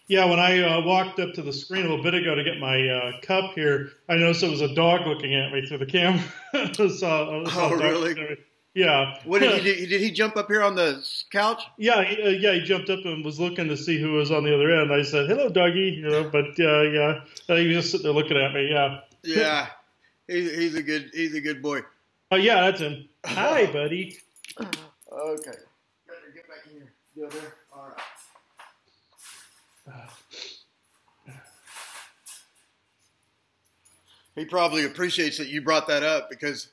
Yeah, when I walked up to the screen a little bit ago to get my cup here, I noticed it was a dog looking at me through the camera. I saw Oh, a dog really? looking at me. Yeah. What did he do? Did he jump up here on the couch? Yeah, he jumped up and was looking to see who was on the other end. I said, "Hello, doggy," but yeah, he was just sitting there looking at me. Yeah. Yeah, he's a good boy. Oh, yeah, that's him. Hi, buddy. Okay. Better get back in here. Go there. All right. He probably appreciates that you brought that up because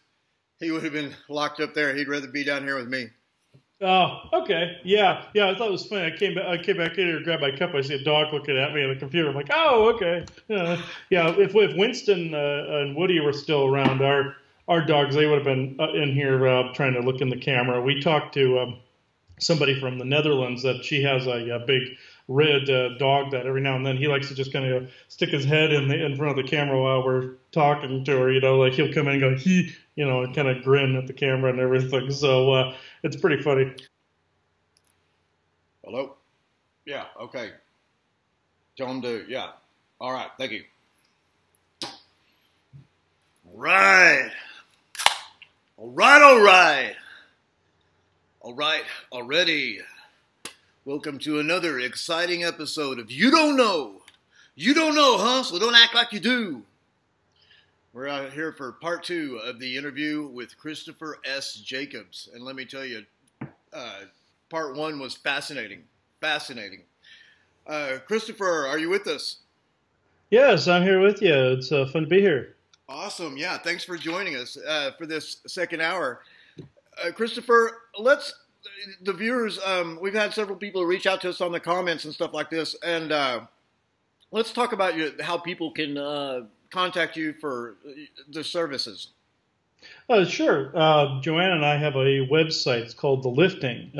he would have been locked up there. He'd rather be down here with me. Oh, okay. Yeah. I thought it was funny. I came back in here to grab my cup. I see a dog looking at me on the computer. I'm like, oh, okay. Yeah. If Winston and Woody were still around, our dogs, they would have been in here trying to look in the camera. We talked to somebody from the Netherlands that she has a big red dog that every now and then he likes to just kind of stick his head in front of the camera while we're talking to her. Like he'll come in and go and kind of grin at the camera and everything. So it's pretty funny. Hello? Yeah, okay. Tell him to, yeah. All right, thank you. All right. All right. All right, already. Welcome to another exciting episode of You Don't Know. You don't know, huh? So don't act like you do. We're out here for part 2 of the interview with Christopher S. Jacobs. And let me tell you, part 1 was fascinating. Fascinating. Christopher, are you with us? Yes, I'm here with you. It's fun to be here. Awesome. Yeah, thanks for joining us for this second hour. Christopher, the viewers, we've had several people reach out to us on the comments and stuff like this, and let's talk about how people can contact you for the services. Sure. Joanne and I have a website. It's called The Lifting.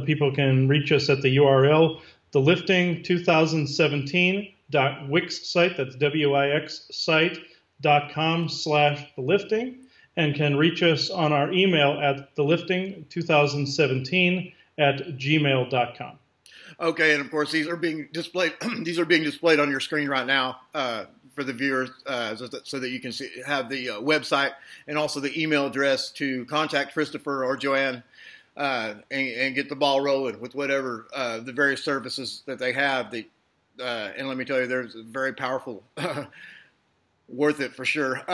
People can reach us at the URL, thelifting2017.wix site. That's WIX site.com/thelifting. And can reach us on our email at thelifting2017@gmail.com. Okay, and of course these are being displayed. These are being displayed on your screen right now for the viewers, so that you can have the website and also the email address to contact Christopher or Joanne and get the ball rolling with whatever the various services that they have. And let me tell you, there's very powerful, worth it for sure.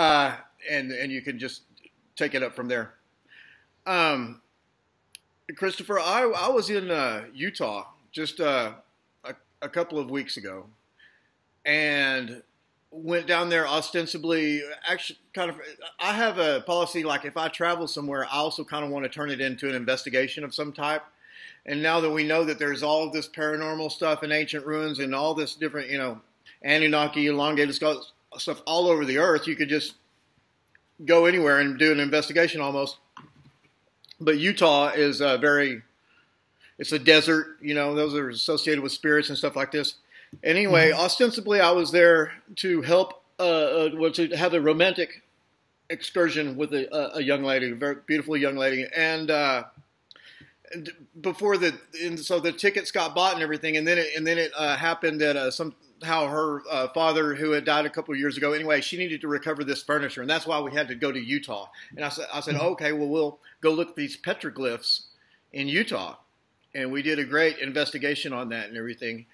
And you can just take it up from there. Christopher, I was in Utah just a couple of weeks ago, and went down there ostensibly. Actually, I have a policy like if I travel somewhere, I also kind of want to turn it into an investigation of some type. And now that we know that there's all of this paranormal stuff in ancient ruins and all this different, Anunnaki, elongated skulls, stuff all over the earth, you could just go anywhere and do an investigation almost. But Utah is it's a desert, those are associated with spirits and stuff like this. Anyway, ostensibly I was there to help, to have a romantic excursion with a young lady, a very beautiful young lady. And so the tickets got bought and everything. And then it happened that somehow her father, who had died a couple of years ago, anyway, she needed to recover this furniture, and that's why we had to go to Utah. And I said, okay, well, we'll go look at these petroglyphs in Utah, and we did a great investigation on that and everything.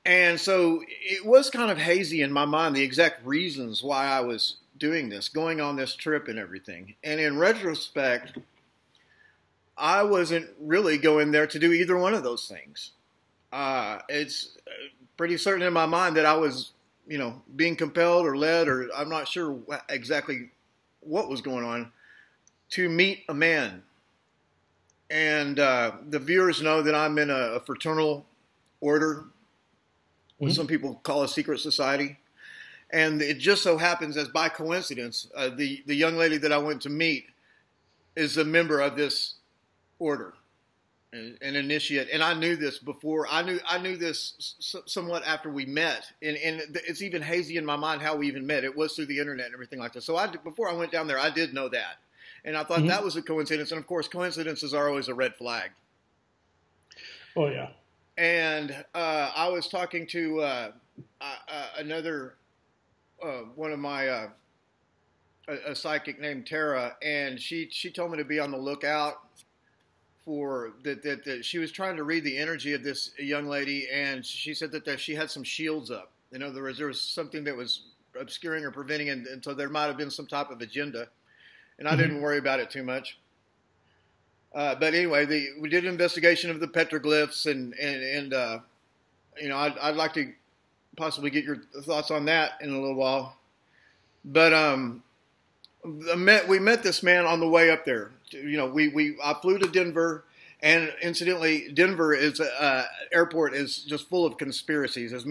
And so it was kind of hazy in my mind the exact reasons why I was doing this, going on this trip and everything. And in retrospect, I wasn't really going there to do either one of those things. It's pretty certain in my mind that I was, being compelled or led, or I'm not sure exactly what was going on, to meet a man. And the viewers know that I'm in a fraternal order, what some people call a secret society. And it just so happens, as by coincidence, the young lady that I went to meet is a member of this order, an initiate. And I knew this before. I knew this somewhat after we met, and it's even hazy in my mind how we even met. It was through the internet and everything like that. So before I went down there, I did know that, and I thought that was a coincidence. And of course, coincidences are always a red flag. Oh yeah. And I was talking to another one of my a psychic named Tara, and she told me to be on the lookout for that she was trying to read the energy of this young lady, and she said that she had some shields up. In other words, there was something that was obscuring or preventing, and so there might have been some type of agenda. And I didn't worry about it too much. But anyway, we did an investigation of the petroglyphs, and you know, I'd like to possibly get your thoughts on that in a little while. But we met this man on the way up there. You know, I flew to Denver, and incidentally, Denver is airport is just full of conspiracies, as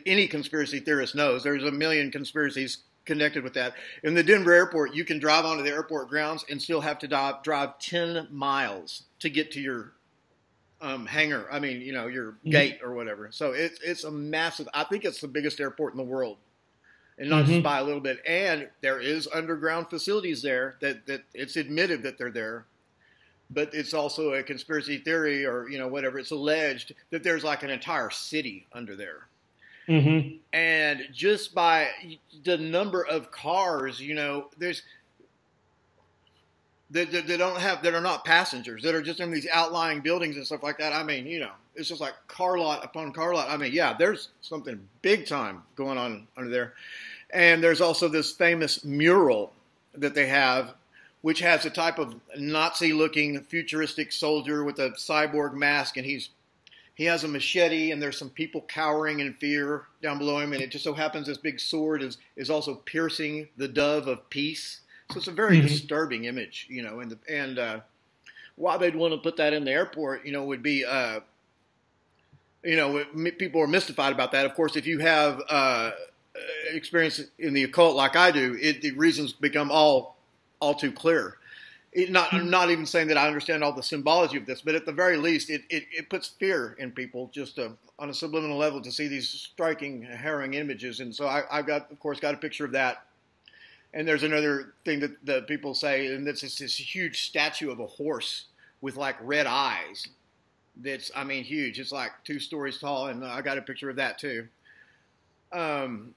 any conspiracy theorist knows. There's a million conspiracies connected with that. In the Denver airport, you can drive onto the airport grounds and still have to drive 10 miles to get to your hangar. I mean, you know, your gate or whatever. So it's a massive. I think it's the biggest airport in the world, and not just by a little bit. And there is underground facilities there that it's admitted that they're there. But it's also a conspiracy theory, or, you know, whatever. It's alleged that there's like an entire city under there. And just by the number of cars, you know, there's that are not passengers, that are just in these outlying buildings and stuff like that. I mean, you know, it's just like car lot upon car lot. I mean, yeah, there's something big time going on under there. And there's also this famous mural that they have, which has a type of Nazi-looking futuristic soldier with a cyborg mask, and he has a machete, and there's some people cowering in fear down below him, and it just so happens this big sword is also piercing the dove of peace. So it's a very disturbing image, you know, and why they'd want to put that in the airport, you know, would be, you know, people are mystified about that. Of course, if you have experience in the occult like I do, the reasons become all too clear. I'm not even saying that I understand all the symbology of this, but at the very least, it puts fear in people just on a subliminal level to see these striking, harrowing images. And so I've got a picture of that. And there's another thing that people say, and it's this huge statue of a horse with like red eyes. That's, I mean, huge. It's like 2 stories tall, and I got a picture of that too. And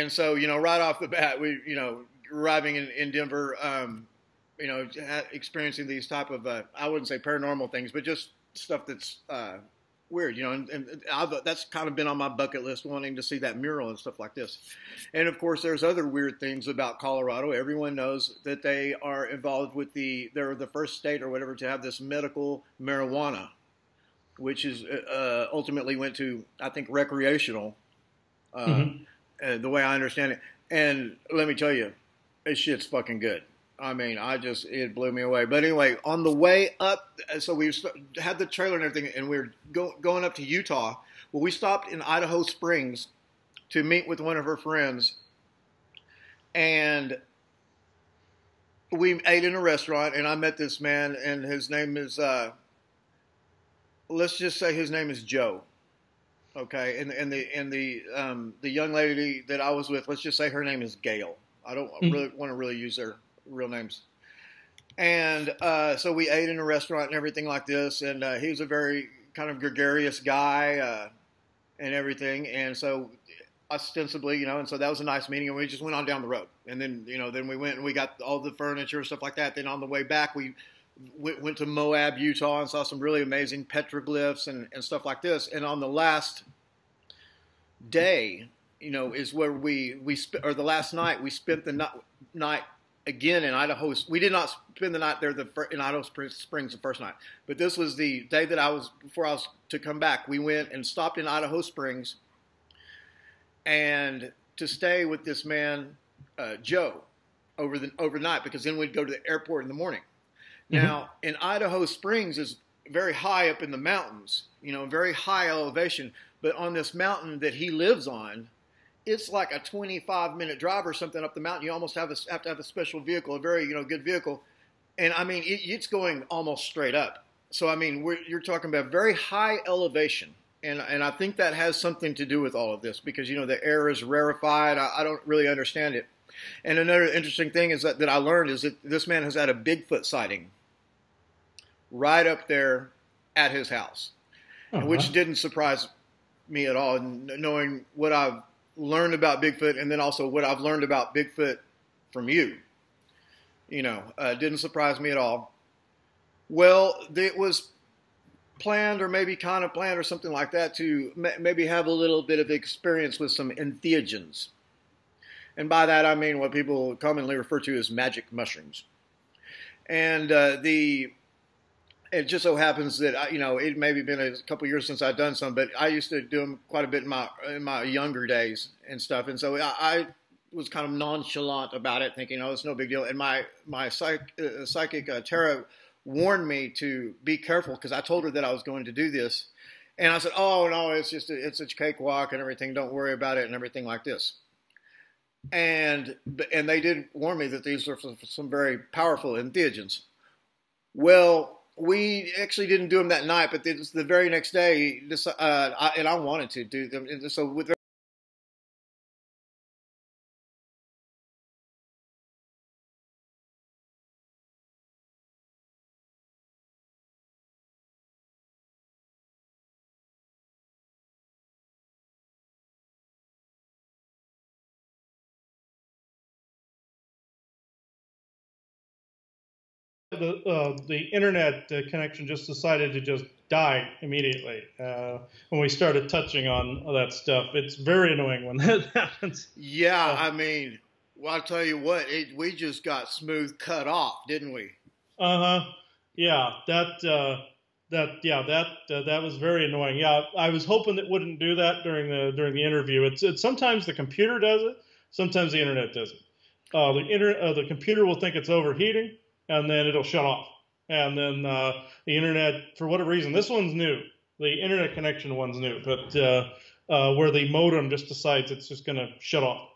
so, you know, right off the bat, we, you know, arriving in Denver, you know, experiencing these type of, I wouldn't say paranormal things, but just stuff that's weird, you know, and that's kind of been on my bucket list, wanting to see that mural and stuff like this. And of course, there's other weird things about Colorado. Everyone knows that they are involved with they're the first state or whatever to have this medical marijuana, which is ultimately went to, I think, recreational, the way I understand it. And let me tell you, this shit's fucking good. I mean, it blew me away. But anyway, on the way up, so we had the trailer and everything, and we were going up to Utah. Well, we stopped in Idaho Springs to meet with one of her friends, and we ate in a restaurant, and I met this man, and his name is, let's just say his name is Joe. Okay, and the young lady that I was with, let's just say her name is Gail. I don't really want to really use their real names. And so we ate in a restaurant and everything like this, and he was a very kind of gregarious guy and everything. And so ostensibly, you know, and so that was a nice meeting, and we just went on down the road. And then, you know, then we went and we got all the furniture and stuff like that. Then on the way back, we went to Moab, Utah, and saw some really amazing petroglyphs and stuff like this. And on the last day, you know, is where or the last night, we spent the night again in Idaho. We did not spend the night there in Idaho Springs the first night, but this was the day that before I was to come back. We went and stopped in Idaho Springs and to stay with this man, Joe, overnight, because then we'd go to the airport in the morning. Now, in Idaho Springs is very high up in the mountains, you know, very high elevation, but on this mountain that he lives on, it's like a 25-minute drive or something up the mountain. You almost have to have a special vehicle, a very, you know, good vehicle. And I mean, it's going almost straight up. So, I mean, you're talking about very high elevation. And I think that has something to do with all of this because, you know, the air is rarefied. I don't really understand it. And another interesting thing is that I learned is that this man has had a Bigfoot sighting right up there at his house. which didn't surprise me at all, knowing what I've learned about Bigfoot and then also what I've learned about Bigfoot from you. Didn't surprise me at all. Well, it was planned or maybe kind of planned or something like that to maybe have a little bit of experience with some entheogens. And by that I mean what people commonly refer to as magic mushrooms. And it just so happens that it maybe been a couple years since I've done some, but I used to do them quite a bit in my younger days and stuff. And so I was kind of nonchalant about it, thinking, oh, it's no big deal. And my psychic Tara warned me to be careful because I told her that I was going to do this, and I said, oh no, it's a cakewalk and everything. Don't worry about it and everything like this. And they did warn me that these are some very powerful entheogens. Well, we actually didn't do them that night, but it was the very next day, and I wanted to do them. And so with the internet connection just decided to just die immediately when we started touching on that stuff. It's very annoying when that happens. Yeah, I mean, well, I'll tell you what, we just got smooth cut off, didn't we? Yeah, that was very annoying. Yeah, I was hoping it wouldn't do that during the interview. It's sometimes the computer does it, sometimes the internet does it. The computer will think it's overheating, and then it'll shut off. And then the internet, for whatever reason, this one's new. The internet connection one's new, but where the modem just decides it's just going to shut off.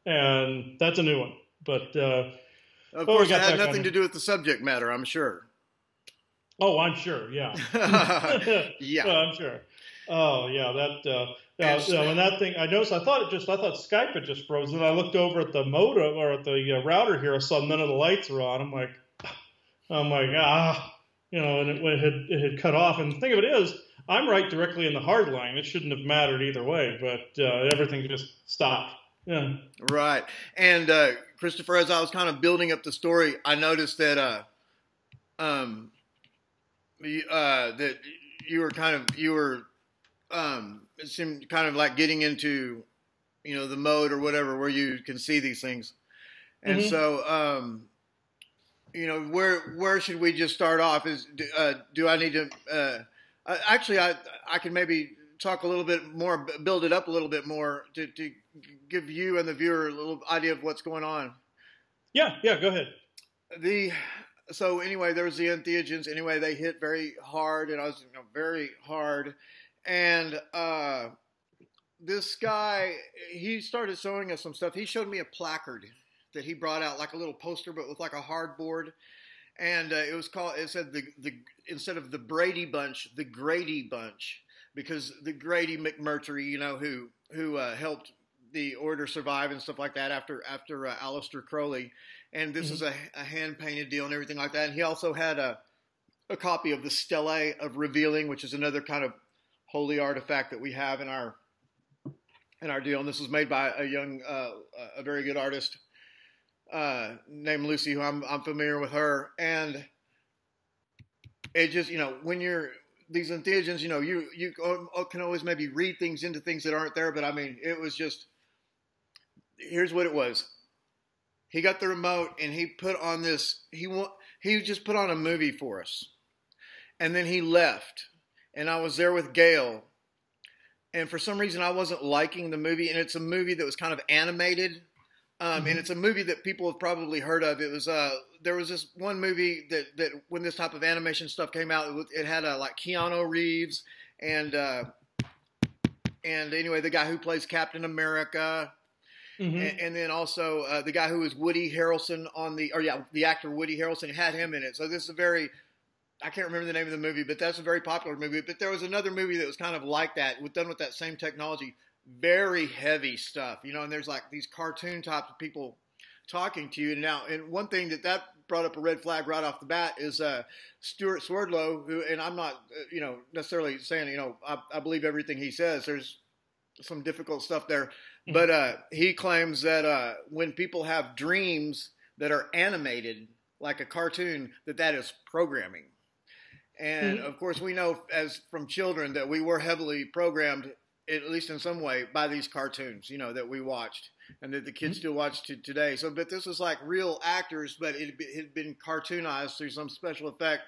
And that's a new one. But of course, it had nothing to do with the subject matter, I'm sure. Oh, I'm sure. Yeah. Yeah. I'm sure. Oh, yeah. When that thing, I noticed, I thought Skype had just frozen. I looked over at the modem or at the router here. I saw none of the lights were on. I'm like, and it had cut off. And the thing of it is, I'm right directly in the hard line. It shouldn't have mattered either way, but everything just stopped. Yeah. Right. And Christopher, as I was kind of building up the story, I noticed that that it seemed kind of like getting into, the mode or whatever where you can see these things. And so, where should we just start off? Do I need to, actually, I can maybe talk a little bit more, build it up a little bit more to give you and the viewer a little idea of what's going on. Yeah, go ahead. So anyway, there was the entheogens. Anyway, they hit very hard, and I was very hard. And this guy, he started showing us some stuff. He showed me a placard that he brought out, like a little poster, but with like a hardboard. And it said instead of the Brady Bunch, the Grady Bunch, because the Grady McMurtry, who helped the order survive and stuff like that after Aleister Crowley. And this is a hand-painted deal and everything like that. And he also had a copy of the Stelae of Revealing, which is another kind of holy artifact that we have in our deal. And this was made by a very good artist named Lucy, who I'm familiar with her. And it just, when you're these entheogens, you can always maybe read things into things that aren't there. But I mean, it was just, here's what it was. He got the remote and he put on this, he just put on a movie for us. And then he left. And I was there with Gail. And for some reason I wasn't liking the movie. And it's a movie that was kind of animated. And it's a movie that people have probably heard of. It was there was this one movie that when this type of animation stuff came out, it had like Keanu Reeves and anyway, the guy who plays Captain America. And then also the guy who was Woody Harrelson the actor Woody Harrelson had him in it. So this is I can't remember the name of the movie, but that's a very popular movie. But there was another movie that was kind of like that, done with that same technology, very heavy stuff, and there's like these cartoon types of people talking to you. And one thing that brought up a red flag right off the bat is Stuart Swerdlow, who, and I'm not, necessarily saying, I believe everything he says. There's some difficult stuff there, but he claims that when people have dreams that are animated like a cartoon, that is programming. And of course, we know as from children that we were heavily programmed, at least in some way, by these cartoons, that we watched and that the kids still watch today. So, but this is like real actors, but it had been cartoonized through some special effect.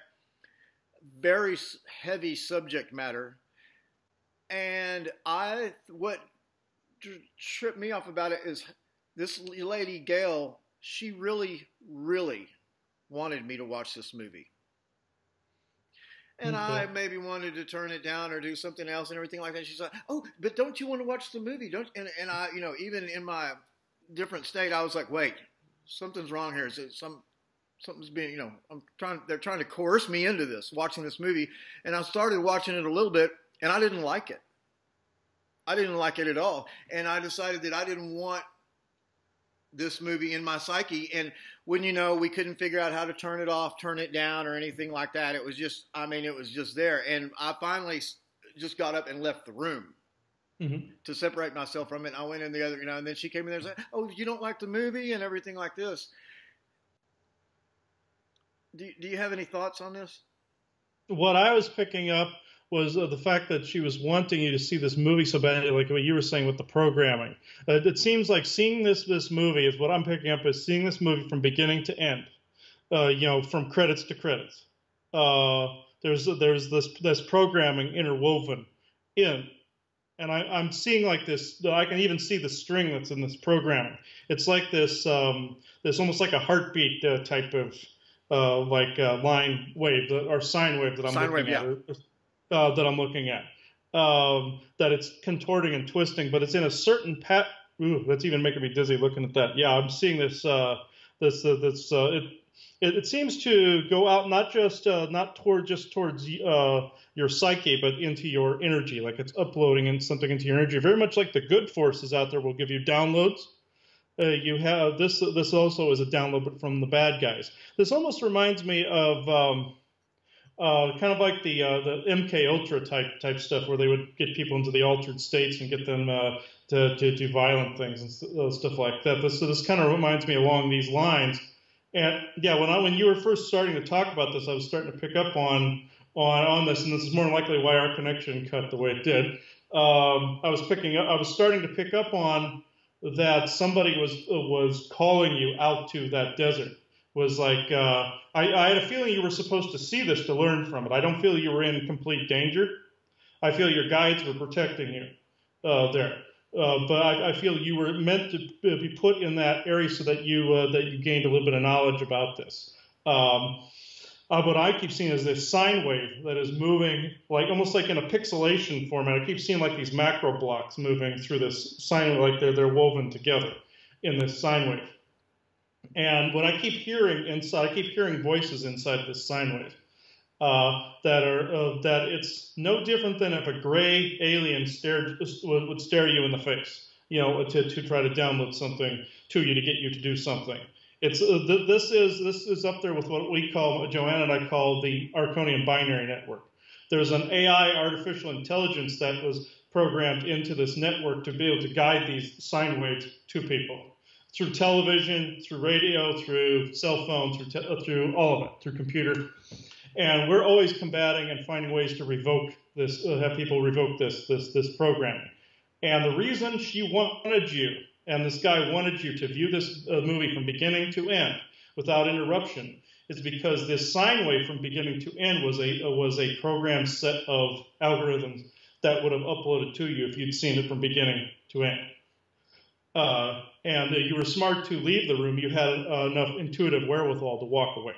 Very heavy subject matter. And what tripped me off about it is this lady, Gail, she really, really wanted me to watch this movie. And I maybe wanted to turn it down or do something else and everything like that. She's like, "Oh, but don't you want to watch the movie? Don't?" And I, even in my different state, I was like, "Wait, something's wrong here. Is it something's being, they're trying to coerce me into this, watching this movie." And I started watching it a little bit, and I didn't like it. I didn't like it at all. And I decided that I didn't want this movie in my psyche. And when we couldn't figure out how to turn it off, turn it down, or anything like that. It was just, it was just there. And I finally just got up and left the room to separate myself from it. I went in the other, and then she came in there and said, "Oh, you don't like the movie?" and everything like this. Do you have any thoughts on this? What I was picking up was the fact that she was wanting you to see this movie so badly, like what you were saying with the programming. It seems like seeing this movie is what I'm picking up as seeing this movie from beginning to end, from credits to credits. There's this programming interwoven in, and I'm seeing like this. I can even see the string that's in this programming. It's like this almost like a heartbeat type of line wave or sine wave that I'm looking at. That I'm looking at, that it's contorting and twisting, but it's in a certain Ooh, that's even making me dizzy looking at that. Yeah, I'm seeing this. It seems to go out not towards your psyche, but into your energy. Like it's uploading something into your energy. Very much like the good forces out there will give you downloads. You have this. This also is a download, but from the bad guys. This almost reminds me of. Kind of like the MK Ultra type stuff, where they would get people into the altered states and get them to do violent things and stuff like that. This kind of reminds me along these lines. And yeah, when you were first starting to talk about this, I was starting to pick up on this, and this is more than likely why our connection cut the way it did. I was starting to pick up on that somebody was calling you out to that desert. Was like, I had a feeling you were supposed to see this to learn from it. I don't feel you were in complete danger. I feel your guides were protecting you there. But I feel you were meant to be put in that area so that you gained a little bit of knowledge about this. What I keep seeing is this sine wave that is moving, like almost like in a pixelation format. I keep seeing like these macro blocks moving through this sine wave, like they're woven together in this sine wave. And what I keep hearing inside, I keep hearing voices inside this sine wave that it's no different than if a gray alien would stare you in the face, to try to download something to you to get you to do something. It's this is up there with what we call, Joanna and I call, the Arconian binary network. There's an AI, artificial intelligence, that was programmed into this network to be able to guide these sine waves to people. Through television, through radio, through cell phone, through all of it, through computer. And we're always combating and finding ways to revoke this, have people revoke this programming. And the reason she wanted you, and this guy wanted you to view this movie from beginning to end without interruption, is because this sine wave from beginning to end was a programmed set of algorithms that would have uploaded to you if you'd seen it from beginning to end. And you were smart to leave the room. You had enough intuitive wherewithal to walk away.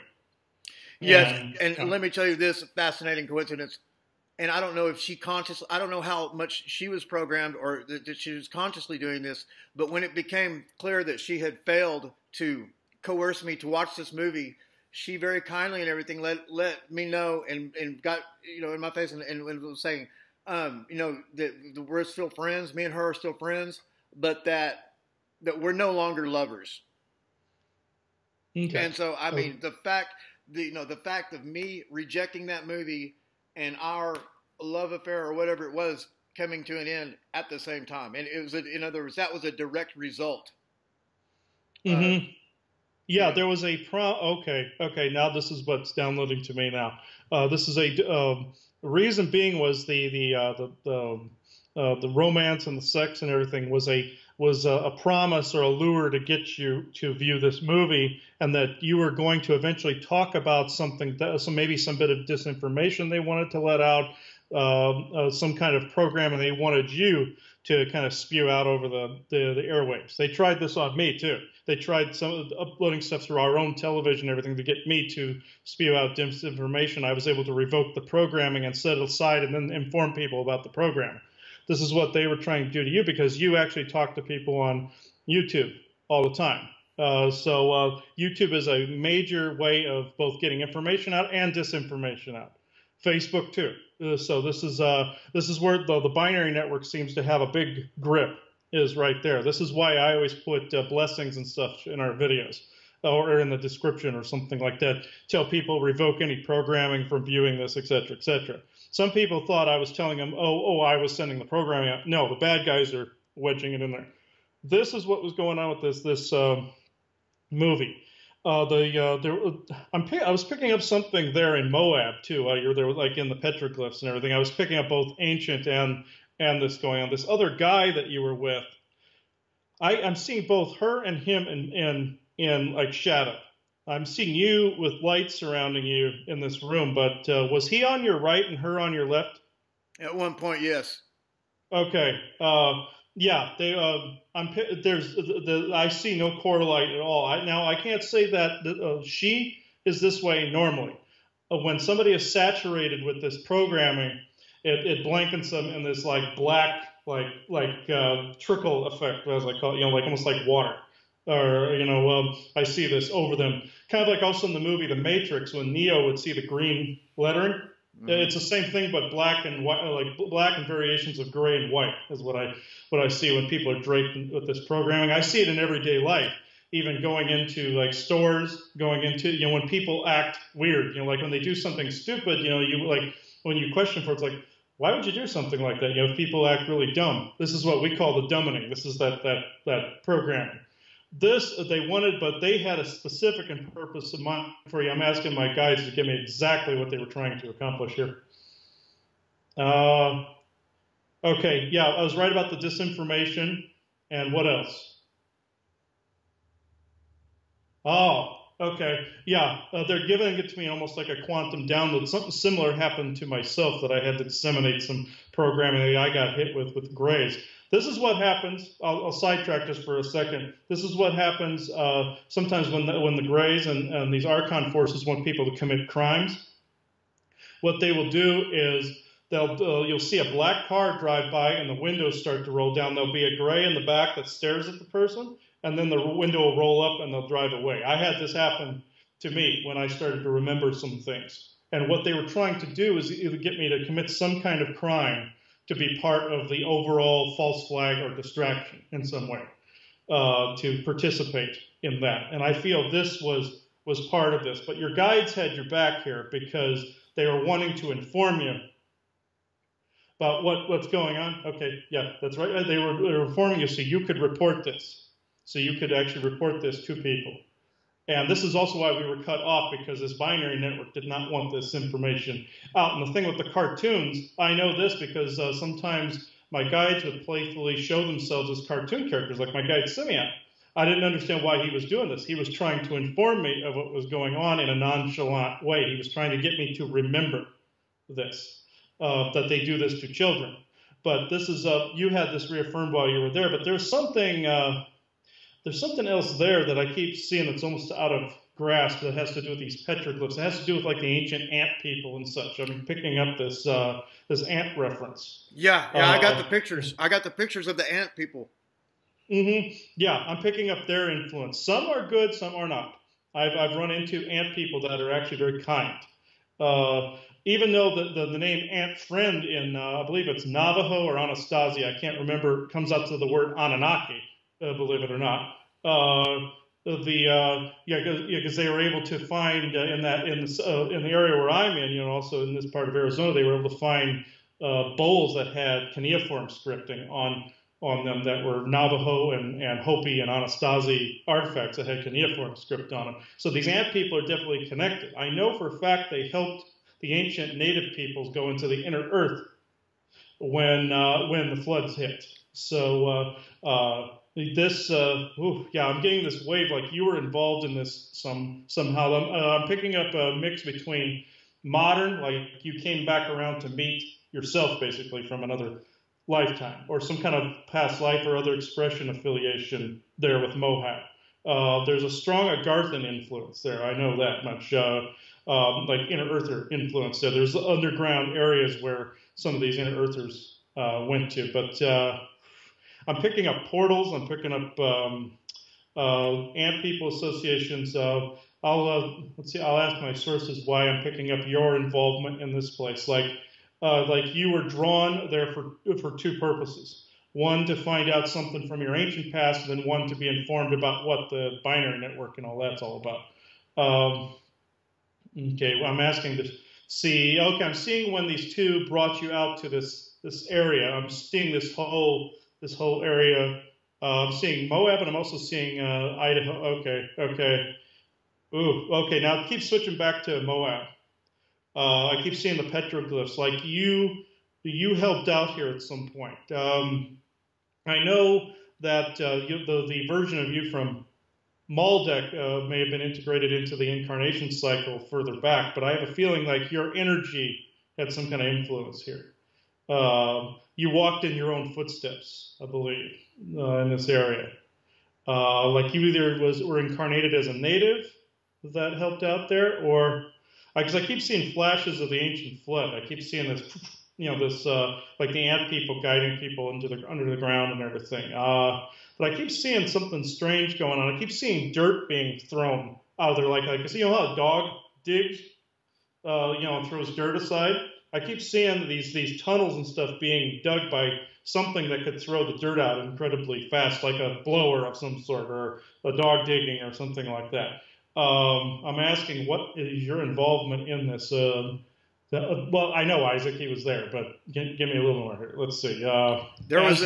Yes, and let me tell you this fascinating coincidence. And I don't know if I don't know how much she was programmed or that she was consciously doing this, but when it became clear that she had failed to coerce me to watch this movie, she very kindly and everything let me know and got, in my face and was saying, that we're still friends, me and her are still friends, but that we're no longer lovers. Okay. And so, I mean, the fact of me rejecting that movie and our love affair or whatever it was coming to an end at the same time, and it was, in other words, that was a direct result of, Mm-hmm. Yeah, there was a Okay. Now this is what's downloading to me now. This is reason being was the romance and the sex and everything was a promise or a lure to get you to view this movie, and that you were going to eventually talk about something, maybe some bit of disinformation they wanted to let out, some kind of program, and they wanted you to kind of spew out over the airwaves. They tried this on me too. They tried uploading stuff through our own television and everything to get me to spew out disinformation. I was able to revoke the programming and set it aside and then inform people about the program. This is what they were trying to do to you, because you actually talk to people on YouTube all the time. So YouTube is a major way of both getting information out and disinformation out. Facebook too. So this is where the binary network seems to have a big grip, is right there. This is why I always put blessings and stuff in our videos, or in the description or something like that. Tell people revoke any programming from viewing this, etc., etc. Some people thought I was telling them, I was sending the programming out. No, the bad guys are wedging it in there. This is what was going on with this movie. I was picking up something there in Moab too. You're there, like in the petroglyphs and everything. I was picking up both ancient and this going on. This other guy that you were with, I'm seeing both her and him in like shadow. I'm seeing you with light surrounding you in this room, but was he on your right and her on your left? At one point, yes. Okay. Yeah. I see no correlate at all. Now I can't say that she is this way normally. When somebody is saturated with this programming, it blankens them in this like black, trickle effect, as I call it, like almost like water. Or, I see this over them. Kind of like also in the movie The Matrix, when Neo would see the green lettering. Mm-hmm. It's the same thing, but black and white, like black and variations of gray and white is what I see when people are draped with this programming. I see it in everyday life, even going into like stores, going into, when people act weird, like when they do something stupid, you like, when you question for it, it's like, why would you do something like that? If people act really dumb. This is what we call the dumbing. This is that programming. This they wanted, but they had a specific and purpose in mind for you. I'm asking my guides to give me exactly what they were trying to accomplish here. Okay, yeah, I was right about the disinformation. And what else? Oh, okay, yeah, they're giving it to me almost like a quantum download. Something similar happened to myself, that I had to disseminate some programming that I got hit with grays. This is what happens. I'll sidetrack just for a second. This is what happens sometimes when the Greys and these Archon forces want people to commit crimes. What they will do is you'll see a black car drive by and the windows start to roll down. There'll be a Grey in the back that stares at the person, and then the window will roll up and they'll drive away. I had this happen to me when I started to remember some things. And what they were trying to do is either get me to commit some kind of crime to be part of the overall false flag or distraction in some way, to participate in that. And I feel this was part of this. But your guides had your back here because they were wanting to inform you about what's going on. Okay, yeah, that's right. They were informing you so you could report this. So you could actually report this to people. And this is also why we were cut off, because this binary network did not want this information out. And the thing with the cartoons, I know this because sometimes my guides would playfully show themselves as cartoon characters, like my guide Simeon. I didn't understand why he was doing this. He was trying to inform me of what was going on in a nonchalant way. He was trying to get me to remember this, that they do this to children. But this is, you had this reaffirmed while you were there, but there's something else there that I keep seeing that's almost out of grasp that has to do with these petroglyphs. It has to do with like the ancient ant people and such. I'm picking up this ant reference. Yeah, I got the pictures. I got the pictures of the ant people. Mm-hmm. Yeah, I'm picking up their influence. Some are good, some are not. I've run into ant people that are actually very kind. Even though the name Ant Friend in, I believe it's Navajo or Anastasia, I can't remember, comes up to the word Anunnaki. Believe it or not. because they were able to find in the area where I'm in, also in this part of Arizona, they were able to find bowls that had cuneiform scripting on them that were Navajo and Hopi and Anasazi artifacts that had cuneiform script on them. So these ant people are definitely connected. I know for a fact they helped the ancient native peoples go into the inner earth when the floods hit. So I'm getting this wave like you were involved in this somehow. I'm picking up a mix between modern, like you came back around to meet yourself basically from another lifetime or some kind of past life or other expression affiliation there with Mohawk. There's a strong Agarthan influence there. I know that much. Like inner earther influence there. There's underground areas where some of these inner earthers went to, but I'm picking up portals. I'm picking up ant people associations. Let's see. I'll ask my sources why I'm picking up your involvement in this place. Like you were drawn there for two purposes. One, to find out something from your ancient past, and then one, to be informed about what the binary network and all that's all about. Okay, well, I'm asking to see. Okay, I'm seeing when these two brought you out to this area. I'm seeing this whole area. I'm seeing Moab, and I'm also seeing Idaho. Okay. Ooh, okay. Now keep switching back to Moab. I keep seeing the petroglyphs. Like you helped out here at some point. I know that the version of you from Maldek may have been integrated into the incarnation cycle further back, but I have a feeling like your energy had some kind of influence here. You walked in your own footsteps, I believe, in this area. Like you either were incarnated as a native that helped out there, or because I keep seeing flashes of the ancient flood. I keep seeing this, like the ant people guiding people under the ground and everything. But I keep seeing something strange going on. I keep seeing dirt being thrown out of there, like how a dog digs, and throws dirt aside. I keep seeing these tunnels and stuff being dug by something that could throw the dirt out incredibly fast, like a blower of some sort, or a dog digging, or something like that. I'm asking, what is your involvement in this? Well, I know Isaac, he was there, but give me a little more here. Let's see. There was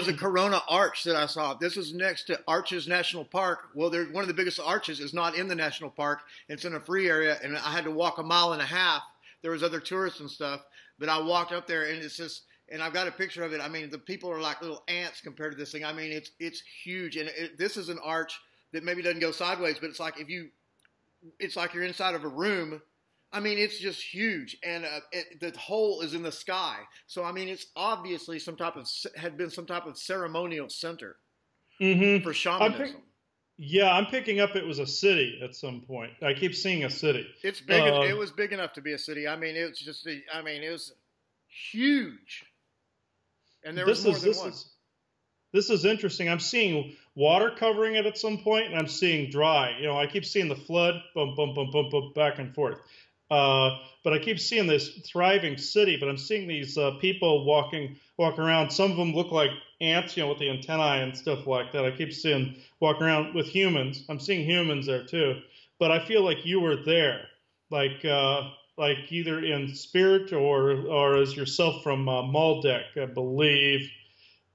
a Corona arch that I saw. This is next to Arches National Park. Well, one of the biggest arches is not in the national park. It's in a free area, and I had to walk 1.5 miles. There was other tourists and stuff, but I walked up there, and it's just, and I've got a picture of it. I mean, the people are like little ants compared to this thing. I mean, it's huge, and this is an arch that maybe doesn't go sideways, but it's like it's like you're inside of a room. I mean, it's just huge, and the hole is in the sky. So, I mean, it's obviously had been some type of ceremonial center for shamanism. I'm picking up it was a city at some point. I keep seeing a city. It's big. It was big enough to be a city. I mean, it was huge, and there was more than one. This is interesting. I'm seeing water covering it at some point, and I'm seeing dry. I keep seeing the flood, bump, bump, bump, bump, bump, back and forth. But I keep seeing this thriving city, but I'm seeing these people walking around. Some of them look like ants, with the antennae and stuff like that. I keep seeing walking around with humans. I'm seeing humans there too. But I feel like you were there, like either in spirit or as yourself from Maldek, I believe.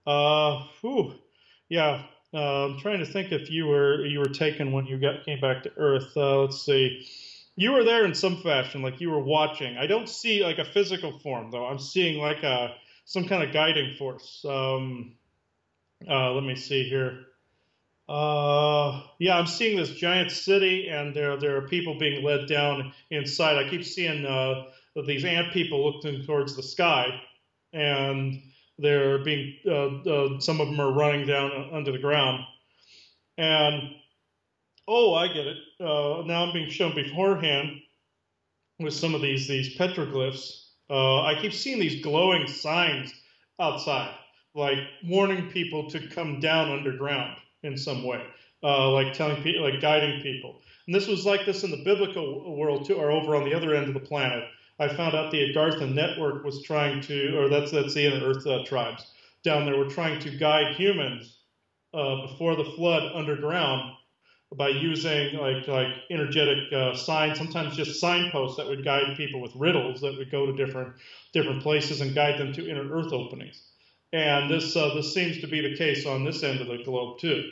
I'm trying to think if you were taken when you came back to Earth. Let's see. You were there in some fashion, like you were watching. I don't see like a physical form, though. I'm seeing like some kind of guiding force. Let me see here. I'm seeing this giant city, and there are people being led down inside. I keep seeing these ant people looking towards the sky, and they're being some of them are running down under the ground. And I get it. Now I'm being shown beforehand with some of these petroglyphs. I keep seeing these glowing signs outside, like warning people to come down underground in some way, like telling people, like guiding people. And this was like this in the biblical world too, or over on the other end of the planet. I found out the Agarthan network was trying to, or that's the inner Earth tribes down there, were trying to guide humans before the flood underground. by using like energetic signs, sometimes just signposts that would guide people with riddles that would go to different places and guide them to inner Earth openings. And this seems to be the case on this end of the globe too.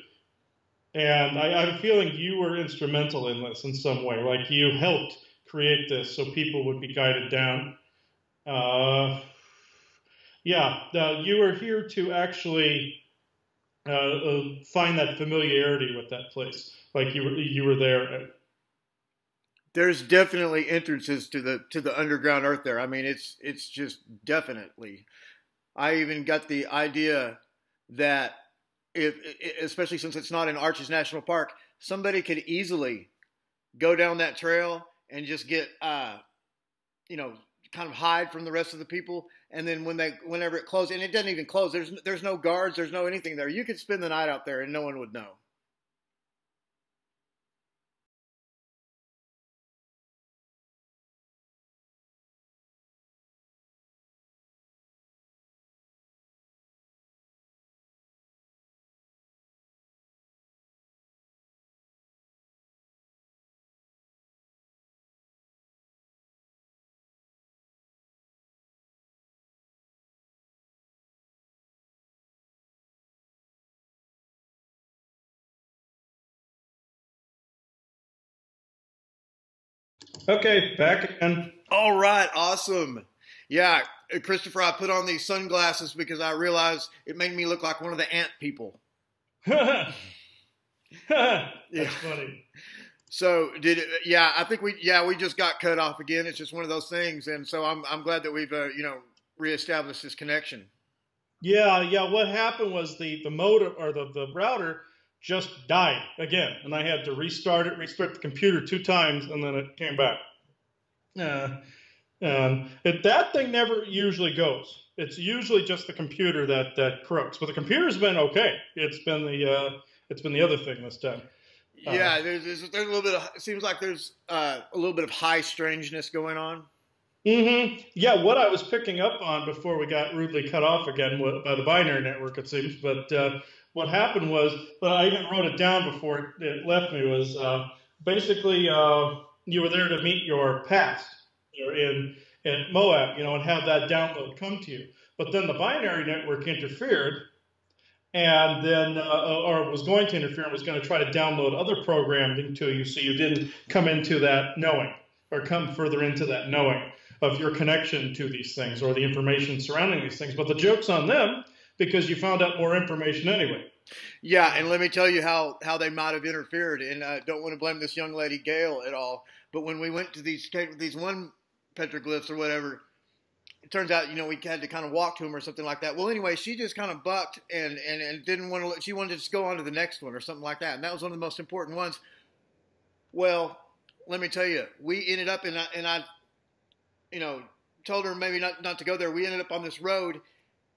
And I have a feeling you were instrumental in this in some way, like you helped create this so people would be guided down. You were here to actually find that familiarity with that place, like you were there. There's definitely entrances to the underground Earth there. I mean, it's just definitely. I even got the idea that especially since it's not in Arches National Park, somebody could easily go down that trail and just get, kind of hide from the rest of the people. And then whenever it closes, and it doesn't even close, there's no guards, there's no anything there. You could spend the night out there and no one would know. Okay, back again. All right, awesome. Yeah, Christopher, I put on these sunglasses because I realized it made me look like one of the ant people. That's funny. So I think we just got cut off again. It's just one of those things, and so I'm glad that we've reestablished this connection. Yeah. What happened was the modem or the router just died again, and I had to restart the computer 2 times, and then it came back. That thing never usually goes. It's usually just the computer that crooks. But the computer's been okay. It's been the other thing this time. Yeah, there's a little bit of. It seems like there's a little bit of high strangeness going on. Mm-hmm. Yeah, what I was picking up on before we got rudely cut off again by the binary network, it seems. But what happened was, I even wrote it down before it left me, was basically you were there to meet your past in Moab, and have that download come to you. But then the binary network interfered, and then or was going to interfere and was going to try to download other programming to you, so you didn't come into that knowing or come further into that knowing of your connection to these things or the information surrounding these things. But the joke's on them, because you found out more information anyway. Yeah, and let me tell you how they might have interfered, and I don't want to blame this young lady, Gail, at all, but when we went to these one petroglyphs or whatever, it turns out, we had to kind of walk to them or something like that. Well, anyway, she just kind of bucked and didn't want to, she wanted to just go on to the next one or something like that, and that was one of the most important ones. Well, let me tell you, we ended up, and I told her maybe not to go there. We ended up on this road,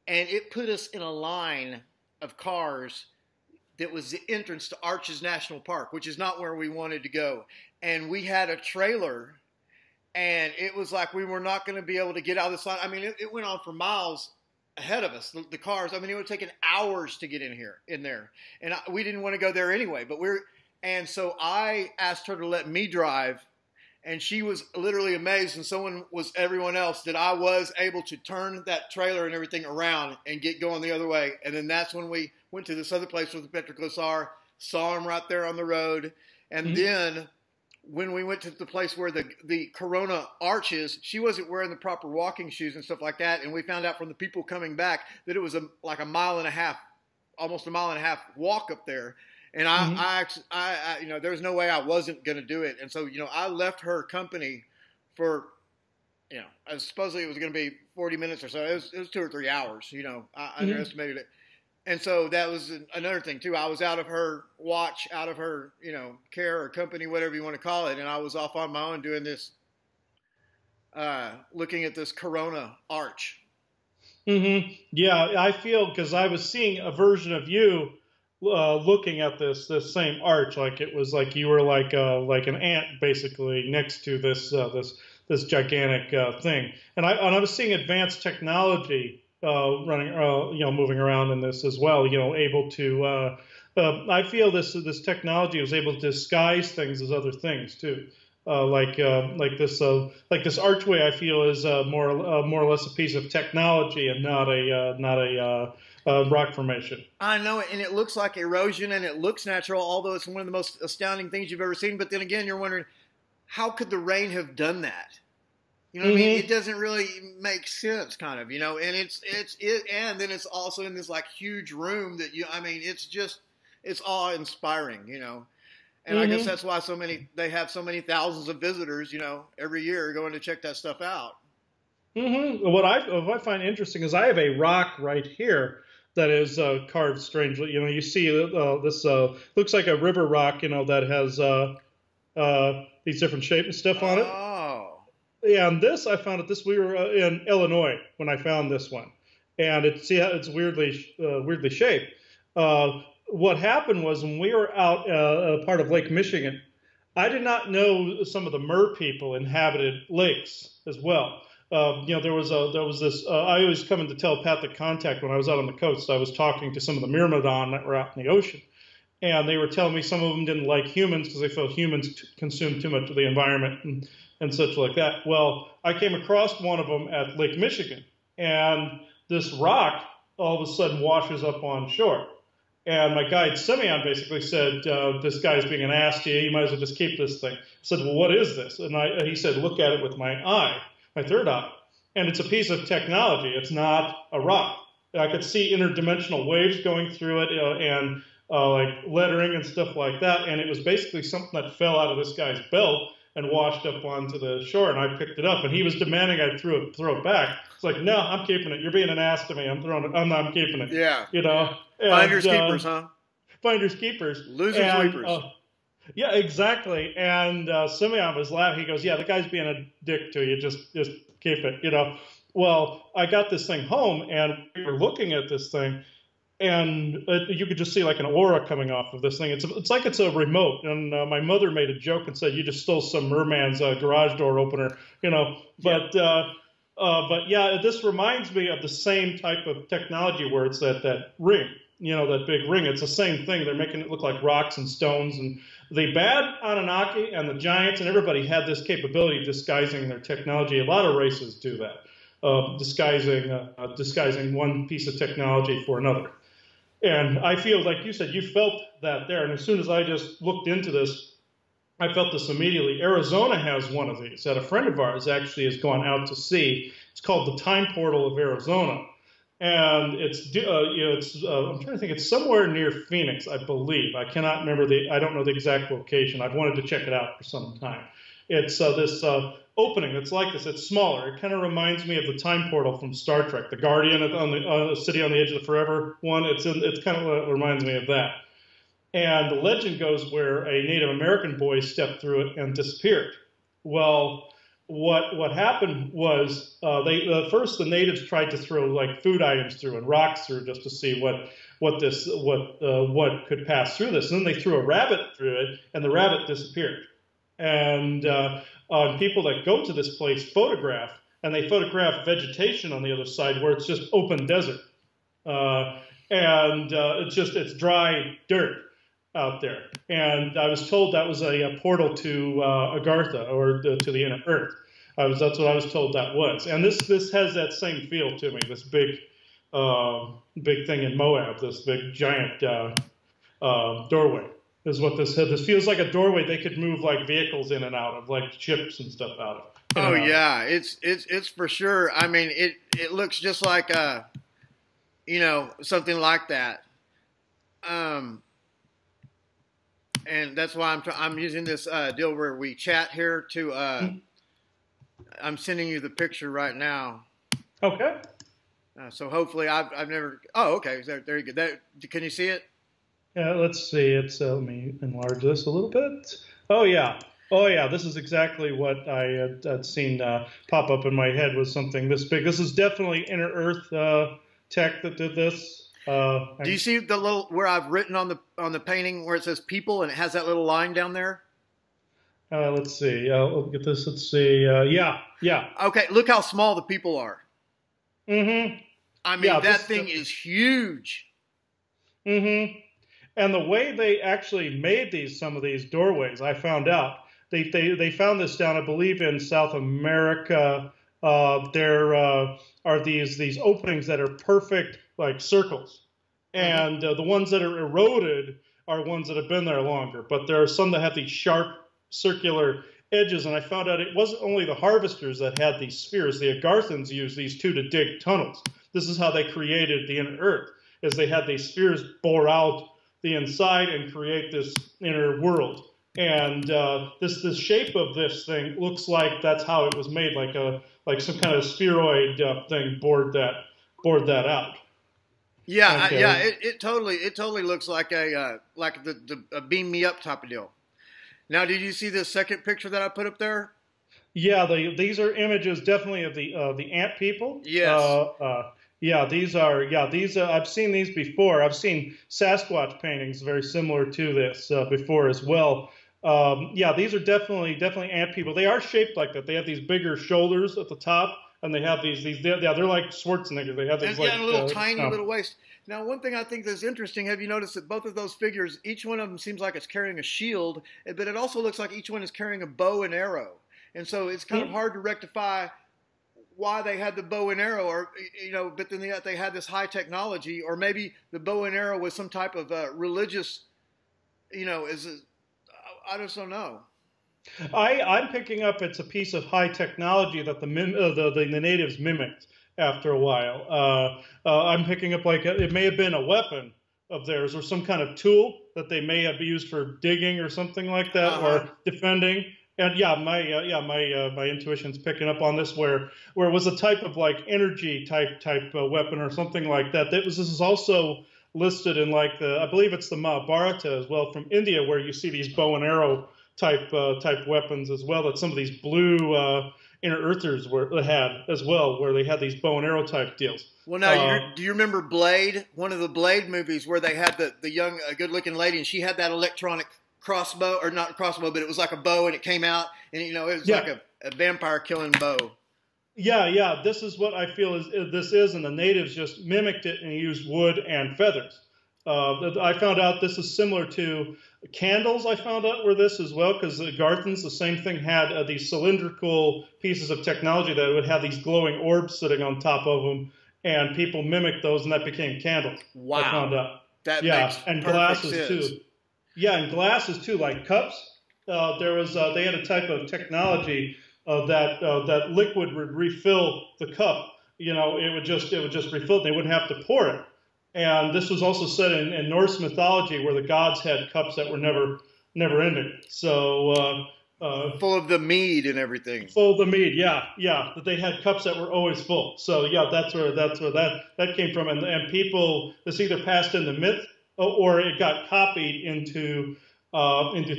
and it put us in a line of cars that was the entrance to Arches National Park, which is not where we wanted to go. And we had a trailer, and it was like we were not going to be able to get out of the sun. I mean, it went on for miles ahead of us, the cars. I mean, it would have taken hours to get in there. And we didn't want to go there anyway. And so I asked her to let me drive, and she was literally amazed, and so was everyone else, that I was able to turn that trailer and everything around and get going the other way. And then that's when we went to this other place where the petroglyphs are, saw them right there on the road. And then when we went to the place where the Corona arch is, she wasn't wearing the proper walking shoes and stuff like that. And we found out from the people coming back that it was like a mile and a half, almost a mile and a half walk up there. And I there was no way I wasn't going to do it. And so, I left her company for, supposedly it was going to be 40 minutes or so. It was 2 or 3 hours, I underestimated it. And so that was another thing too. I was out of her watch, out of her, care or company, whatever you want to call it. And I was off on my own doing this, looking at this Corona arch. Yeah, I feel, because I was seeing a version of you looking at this same arch, like it was like you were like an ant basically next to this gigantic thing, and I was seeing advanced technology running, moving around in this as well, able to I feel this technology was able to disguise things as other things too. Like this archway, I feel is more or less a piece of technology and not a rock formation. I know it, and it looks like erosion, and it looks natural, although it's one of the most astounding things you've ever seen. But then again, you're wondering, how could the rain have done that? You know what I mean? It doesn't really make sense, kind of, and then it's also in this like huge room that it's awe-inspiring. And I guess that's why they have so many thousands of visitors, every year going to check that stuff out. What I find interesting is I have a rock right here that is carved strangely. You see this looks like a river rock, that has these different shapes and stuff on it. Oh. Yeah, and we were in Illinois when I found this one, and it's weirdly shaped. What happened was when we were out part of Lake Michigan, I did not know some of the mer people inhabited lakes as well. There was this. I always come into telepathic contact when I was out on the coast. I was talking to some of the Myrmidon that were out in the ocean, and they were telling me some of them didn't like humans because they felt humans consumed too much of the environment and such like that. Well, I came across one of them at Lake Michigan, and this rock all of a sudden washes up on shore. And my guide, Simeon, basically said, this guy's being an ass to you. You might as well just keep this thing. I said, well, what is this? And he said, look at it with my eye, my third eye. And it's a piece of technology. It's not a rock. I could see interdimensional waves going through it and like lettering and stuff like that. And it was basically something that fell out of this guy's belt and washed up onto the shore, and I picked it up, and he was demanding I throw it back. It's like, no, I'm keeping it. You're being an ass to me. I'm keeping it. Yeah. Finders keepers, huh? Finders keepers. Losers weepers. Yeah, exactly. And Simeon was laughing. He goes, yeah, the guy's being a dick to you. Just keep it. Well, I got this thing home, and we were looking at this thing, and you could just see like an aura coming off of this thing. It's like it's a remote. And my mother made a joke and said, you just stole some merman's garage door opener, But yeah, this reminds me of the same type of technology where it's that ring, that big ring. It's the same thing. They're making it look like rocks and stones. And the bad Anunnaki and the giants and everybody had this capability of disguising their technology. A lot of races do that, disguising one piece of technology for another. And I feel like you said you felt that there. And as soon as I just looked into this, I felt this immediately. Arizona has one of these that a friend of ours actually has gone out to see. It's called the Time Portal of Arizona. And I'm trying to think, it's somewhere near Phoenix, I believe. I cannot remember I don't know the exact location. I've wanted to check it out for some time. It's this opening that's like this. It's smaller. It kind of reminds me of the Time Portal from Star Trek, the Guardian on the City on the Edge of the Forever one. It's kind of reminds me of that. And the legend goes where a Native American boy stepped through it and disappeared. Well, what happened was first the natives tried to throw like food items through and rocks through just to see what could pass through this. And then they threw a rabbit through it, and the rabbit disappeared. And people that go to this place photograph, and they photograph vegetation on the other side where it's just open desert. It's dry dirt out there. And I was told that was a portal to Agartha, or to the inner earth. That's what I was told that was. And this has that same feel to me, this big thing in Moab, this big giant doorway. Is what this feels like, a doorway they could move like vehicles in and out of, like ships and stuff out of. Oh yeah, it's for sure. I mean, it looks just like something like that. And that's why I'm using this deal where we chat here to. I'm sending you the picture right now. Okay. So hopefully I've never. Oh, okay. There you go. Can you see it? Yeah, let's see. Let me enlarge this a little bit. Oh yeah. This is exactly what I had seen pop up in my head, was something this big. This is definitely Inner Earth tech that did this. Do you see the little where I've written on the painting where it says people and it has that little line down there? Let's see. We'll get this. Let's see. Yeah. Okay, look how small the people are. Mm-hmm. I mean, that thing is huge. Mm-hmm. And the way they actually made some of these doorways, I found out they found this down, I believe, in South America. There are these openings that are perfect like circles, Mm-hmm. and the ones that are eroded are ones that have been there longer. But there are some that have these sharp circular edges, and I found out it wasn't only the harvesters that had these spheres. The Agarthans used these too to dig tunnels. This is how they created the inner Earth, is they had these spheres bore out the inside and create this inner world. And this shape of this thing looks like that's how it was made, like some kind of spheroid thing bored that out. Yeah, Okay. yeah, it totally looks like a beam me up type of deal. Now, did you see the second picture that I put up there? Yeah, these are images definitely of the ant people. Yes. Yeah, these are I've seen these before. I've seen Sasquatch paintings very similar to this before as well. Yeah, these are definitely ant people. They are shaped like that. They have these bigger shoulders at the top, and they have these they're like Schwarzenegger. They have these And a little tiny little waist. Now, one thing I think that's interesting, have you noticed that both of those figures, each one of them seems like it's carrying a shield, but it also looks like each one is carrying a bow and arrow. And so it's kind of hard to rectify why they had the bow and arrow, or but then they had this high technology, or maybe the bow and arrow was some type of religious, I just don't know. I'm picking up it's a piece of high technology that the natives mimicked after a while. I'm picking up like it may have been a weapon of theirs or some kind of tool that they may have used for digging or something like that, or defending. And yeah, my intuition's picking up on this, where it was a type of like energy type weapon or something like that. This is also listed in like I believe it's the Mahabharata as well from India, where you see these bow and arrow type weapons as well that some of these blue inner earthers had as well, where they had these bow and arrow type deals. Well, now, do you remember Blade? One of the Blade movies where they had the young, good-looking lady, and she had that electronic crossbow, or not crossbow, but it was like a bow, and it came out, and it was like a vampire killing bow. Yeah. This is what I feel is, and the natives just mimicked it and used wood and feathers. I found out this is similar to candles. I found out were this as well, because the Garthans, the same thing, had these cylindrical pieces of technology that would have these glowing orbs sitting on top of them, and people mimicked those, and that became candles. Wow. I found out. That makes and perfect glasses sense. too. Yeah, and glasses too, like cups. They had a type of technology that liquid would refill the cup. It would just refill it. They wouldn't have to pour it. And this was also said in Norse mythology, where the gods had cups that were never ending. So full of the mead and everything. Full of the mead, yeah. That they had cups that were always full. So yeah, that's where that came from. And people, this either passed in the myth or it got copied into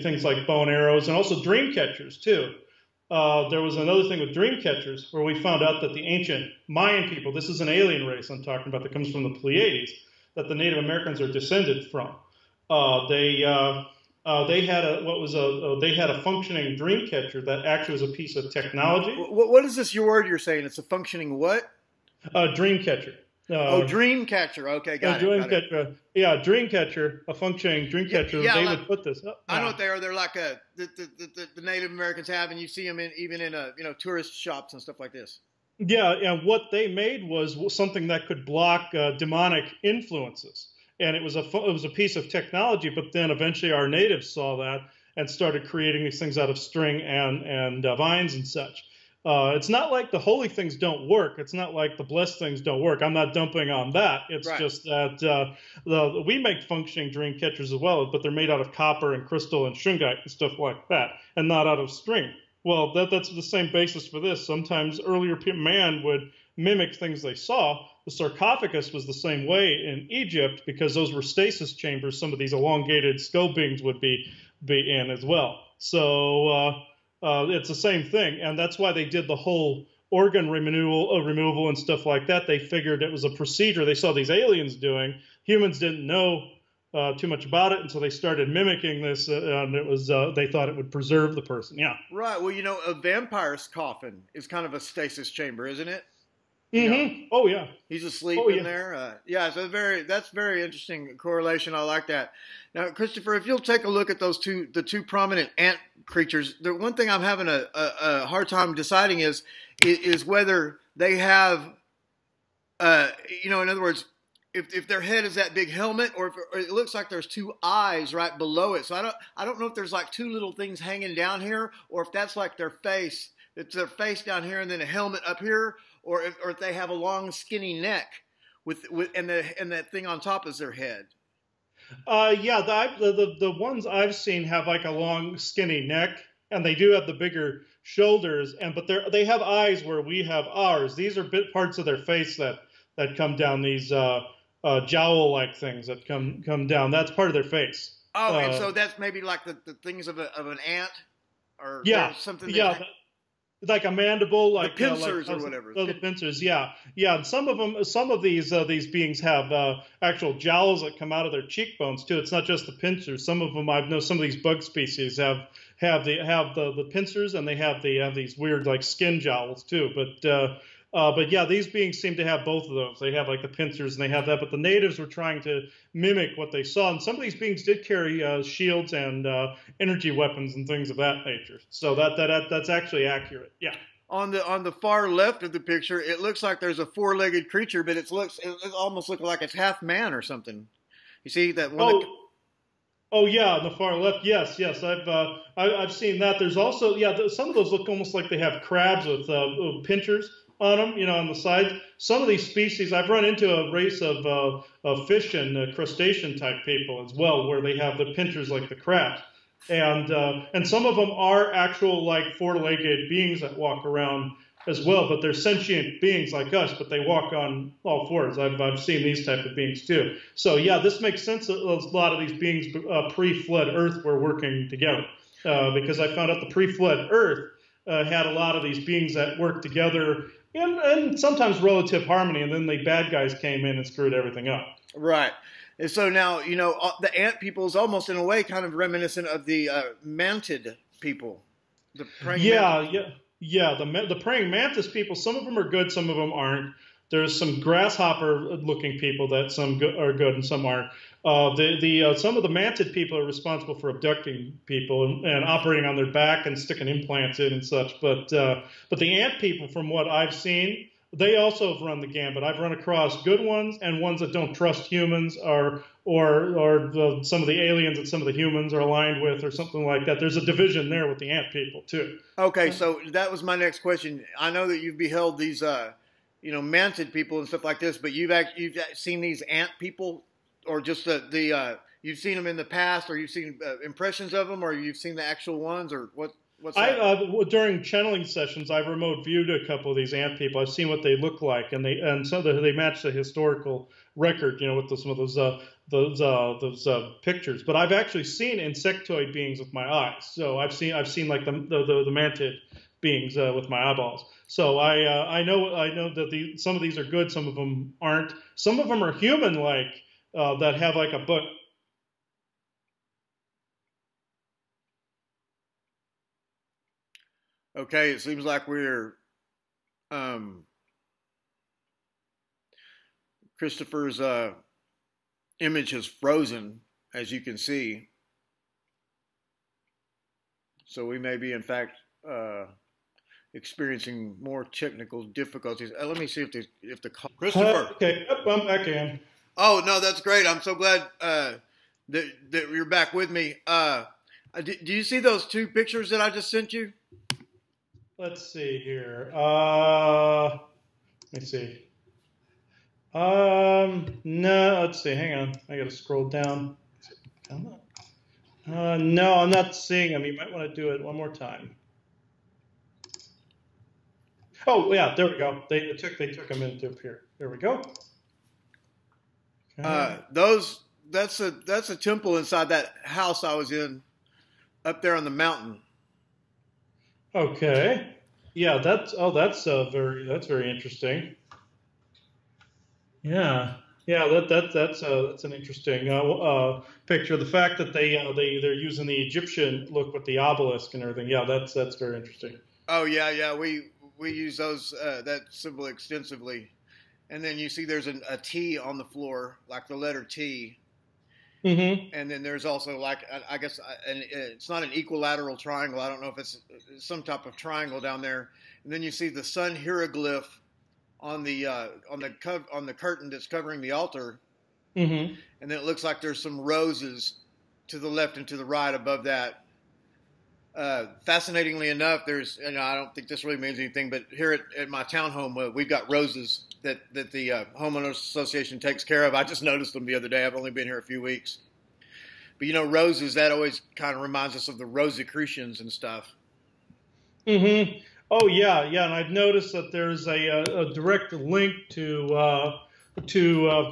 things like bow and arrows, and also dream catchers too. There was another thing with dream catchers where we found out that the ancient Mayan people, this is an alien race I'm talking about that comes from the Pleiades, that the Native Americans are descended from. They had a functioning dream catcher that actually was a piece of technology. What is this word you're saying? It's a functioning what? Dream catcher. Dream catcher. Okay, got it. Yeah, dream catcher, a functioning dream catcher. Yeah, they would put this up. I know what they are. They're like the Native Americans have, and you see them even in tourist shops and stuff like this. Yeah, and what they made was something that could block demonic influences, and it was a piece of technology. But then eventually our natives saw that and started creating these things out of string and vines and such. It's not like the holy things don't work. It's not like the blessed things don't work. I'm not dumping on that. It's just that we make functioning dream catchers as well, but they're made out of copper and crystal and shungite and stuff like that, and not out of string. Well, that's the same basis for this. Sometimes earlier man would mimic things they saw. The sarcophagus was the same way in Egypt, because those were stasis chambers. Some of these elongated skull beings would be in as well. So it's the same thing, and that's why they did the whole organ removal and stuff like that. They figured it was a procedure they saw these aliens doing. Humans didn't know too much about it, and so they started mimicking this, and it was they thought it would preserve the person. Yeah. Right. Well, a vampire's coffin is kind of a stasis chamber, isn't it? You know, Mm-hmm. Oh yeah. he's asleep Oh in yeah. there. Yeah, so that's very interesting correlation. I like that. Now, Christopher, if you'll take a look at the two prominent ant creatures, the one thing I'm having a hard time deciding is whether they have, you know, in other words, if their head is that big helmet, or if it looks like there's two eyes right below it. So I don't know if there's like two little things hanging down here, or if that's like their face. It's their face down here and then a helmet up here, or if they have a long skinny neck and that thing on top is their head. Yeah, the ones I've seen have like a long, skinny neck, and they do have the bigger shoulders, but they have eyes where we have ours. These are bit parts of their face that come down, these jowl-like things that come down. That's part of their face. Oh, and so that's maybe like the things of an ant, or Yeah, something. yeah. Like a mandible, like the pincers or whatever. Oh, the pincers, yeah, yeah. And some of these beings have actual jowls that come out of their cheekbones too. It's not just the pincers. Some of them, I know, some of these bug species have the pincers, and they have these weird like skin jowls too. But yeah, these beings seem to have both of those. They have like the pincers and they have that. But the natives were trying to mimic what they saw. And some of these beings did carry shields and energy weapons and things of that nature. So that's actually accurate. Yeah. On the far left of the picture, it looks like there's a four-legged creature, but it almost looks like it's half man or something. You see that one? Oh yeah, on the far left. Yes. I've seen that. There's also some of those look almost like they have crabs with pincers on them, you know, on the sides. Some of these species, I've run into a race of fish and crustacean type people as well, where they have the pincers like the crabs, and some of them are actual like four-legged beings that walk around as well, but they're sentient beings like us, but they walk on all fours. I've seen these type of beings too. So yeah, this makes sense. A lot of these beings pre-flood Earth were working together, because I found out the pre-flood Earth had a lot of these beings that worked together in sometimes relative harmony, and then the bad guys came in and screwed everything up. Right. And so now, you know, the ant people is almost in a way kind of reminiscent of the mantid people. The praying mantis. Yeah. The praying mantis people, some of them are good, some of them aren't. There's some grasshopper-looking people that some are good and some aren't. Some of the mantid people are responsible for abducting people and operating on their back and sticking implants in and such. But the ant people, from what I've seen, they also have run the gambit. I've run across good ones and ones that don't trust humans, or some of the aliens that some of the humans are aligned with, or something like that. There's a division there with the ant people too. Okay, so that was my next question. I know that you've beheld these, you know, mantid people and stuff like this, but you've seen these ant people. Or just you've seen them in the past, or you've seen impressions of them, or you've seen the actual ones, or what's that? During channeling sessions, I remote viewed a couple of these ant people. I've seen what they look like, and so they match the historical record, you know, with some of those pictures. But I've actually seen insectoid beings with my eyes. So I've seen like the mantid beings with my eyeballs. So I know that some of these are good, some of them aren't. Some of them are human-like. That have like a book. Okay, it seems like we're Christopher's image has frozen, as you can see. So we may be, in fact, experiencing more technical difficulties. Let me see if the Christopher. Okay, yep, I'm back in. Oh, no, that's great. I'm so glad that you're back with me. Do you see those two pictures that I just sent you? Let's see here. Let me see. No, let's see. Hang on. I got to scroll down. No, I'm not seeing them. You might want to do it one more time. Oh, yeah, there we go. They took a minute to appear. There we go. That's a temple inside that house I was in up there on the mountain. Okay. Yeah, that's very interesting. Yeah. Yeah, that's an interesting picture. The fact that they're using the Egyptian look with the obelisk and everything. Yeah, that's very interesting. Oh yeah. we use those that symbol extensively. And then you see there's a T on the floor, like the letter T. Mm-hmm. And then there's also like, I guess, it's not an equilateral triangle. I don't know if it's some type of triangle down there. And then you see the sun hieroglyph on the curtain that's covering the altar. Mm-hmm. And then it looks like there's some roses to the left and to the right above that. Fascinatingly enough, there's, I don't think this really means anything, but here at my townhome, we've got roses that the homeowners association takes care of. I just noticed them the other day. I've only been here a few weeks, but roses, that always kind of reminds us of the Rosicrucians and stuff. Mm-hmm. Oh yeah, and I've noticed that there's a direct link to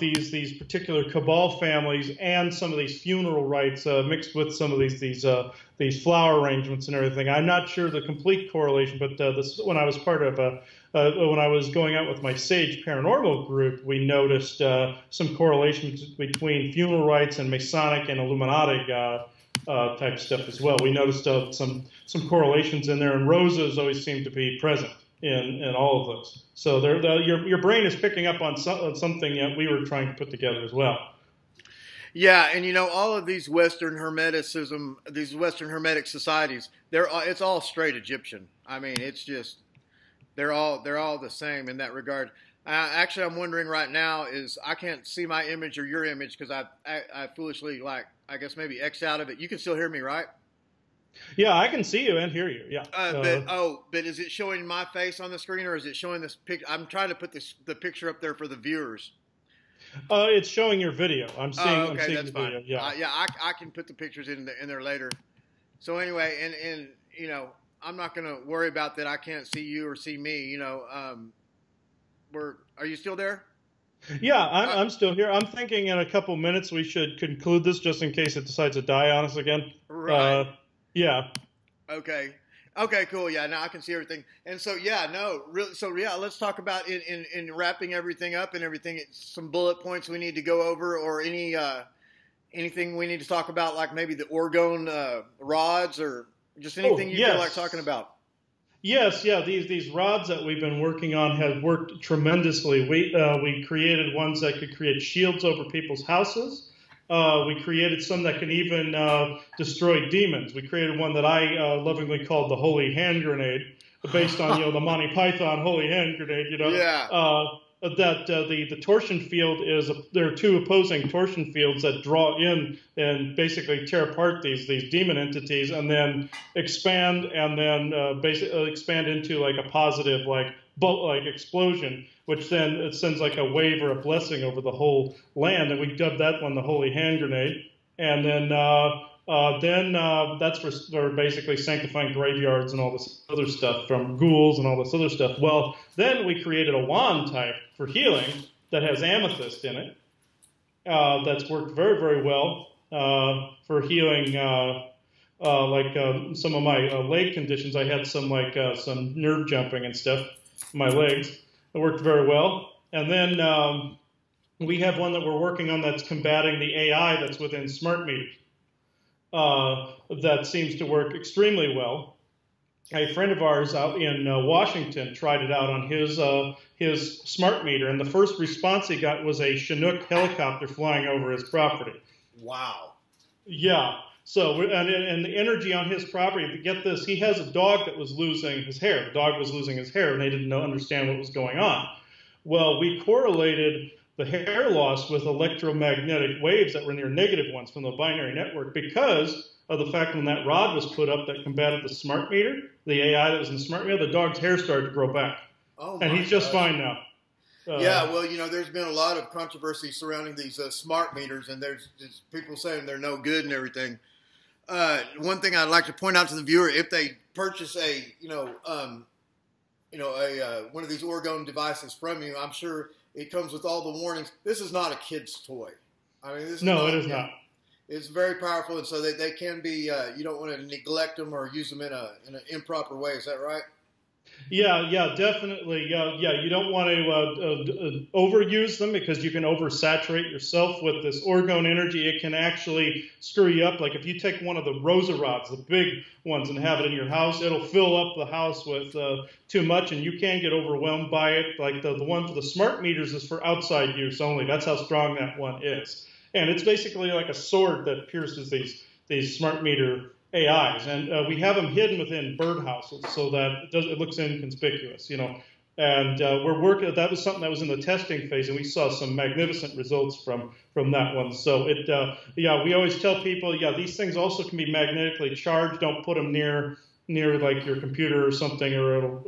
these particular cabal families and some of these funeral rites mixed with some of these flower arrangements and everything. I'm not sure the complete correlation, but when I was part of when I was going out with my Sage Paranormal group, we noticed some correlations between funeral rites and Masonic and Illuminati type stuff as well. We noticed some correlations in there, and roses always seem to be present in all of those. So your brain is picking up on something that we were trying to put together as well. Yeah, and all of these Western Hermeticism, these Western Hermetic societies, it's all straight Egyptian. I mean, it's just they're all the same in that regard. Actually, I'm wondering right now is I can't see my image or your image because I foolishly I guess maybe X'd out of it. You can still hear me, right? Yeah, I can see you and hear you. Yeah. But is it showing my face on the screen or is it showing this picture? I'm trying to put the picture up there for the viewers. It's showing your video. I'm seeing. Okay, I'm seeing that's the video. fine. Yeah. I can put the pictures in there later. So anyway, and I'm not going to worry about that. I can't see you or see me. Are you still there? Yeah, I'm still here. I'm thinking in a couple minutes we should conclude this just in case it decides to die on us again. Right. Yeah. Okay, cool. Yeah, now I can see everything. And so, let's talk about in wrapping everything up and everything. Some bullet points we need to go over, or anything we need to talk about, like maybe the orgone rods, or just anything you feel like talking about. Yes, yeah. These rods that we've been working on have worked tremendously. We created ones that could create shields over people's houses. We created some that can even destroy demons. We created one that I lovingly called the Holy Hand Grenade, based on the Monty Python Holy Hand Grenade. Yeah. That the torsion field there are two opposing torsion fields that draw in and basically tear apart these demon entities, and then expand basically expand into like a positive like explosion, which then it sends like a wave or a blessing over the whole land, and we dubbed that one the Holy Hand Grenade. And then that's for basically sanctifying graveyards and all this other stuff from ghouls and all this other stuff. Well, then we created a wand type for healing that has amethyst in it. That's worked very, very well for healing some of my leg conditions. I had some nerve jumping and stuff in my legs. It worked very well. And then we have one that we're working on that's combating the AI that's within smart meters. That seems to work extremely well. A friend of ours out in Washington tried it out on his smart meter, and the first response he got was a Chinook helicopter flying over his property. Wow. Yeah. So, and the energy on his property, get this, he has a dog that was losing his hair. The dog was losing his hair, and they didn't understand what was going on. Well, we correlated the hair loss with electromagnetic waves that were near negative ones from the binary network because of the fact when that rod was put up that combated the smart meter, the AI that was in the smart meter, the dog's hair started to grow back. Oh, and he's just fine now. Yeah, well, there's been a lot of controversy surrounding these smart meters, and there's people saying they're no good and everything. One thing I'd like to point out to the viewer: if they purchase one of these orgone devices from you, I'm sure it comes with all the warnings. This is not a kid's toy. I mean, it is not. It's very powerful, and so they can be. You don't want to neglect them or use them in an improper way. Is that right? Yeah, definitely. Yeah. You don't want to overuse them because you can oversaturate yourself with this orgone energy. It can actually screw you up. Like if you take one of the rosa rods, the big ones, and have it in your house, it'll fill up the house with too much, and you can get overwhelmed by it. Like the one for the smart meters is for outside use only. That's how strong that one is, and it's basically like a sword that pierces these smart meter AIs, and we have them hidden within birdhouses so that it looks inconspicuous, And we're working. That was something that was in the testing phase, and we saw some magnificent results from that one. So we always tell people, these things also can be magnetically charged. Don't put them near like your computer or something, or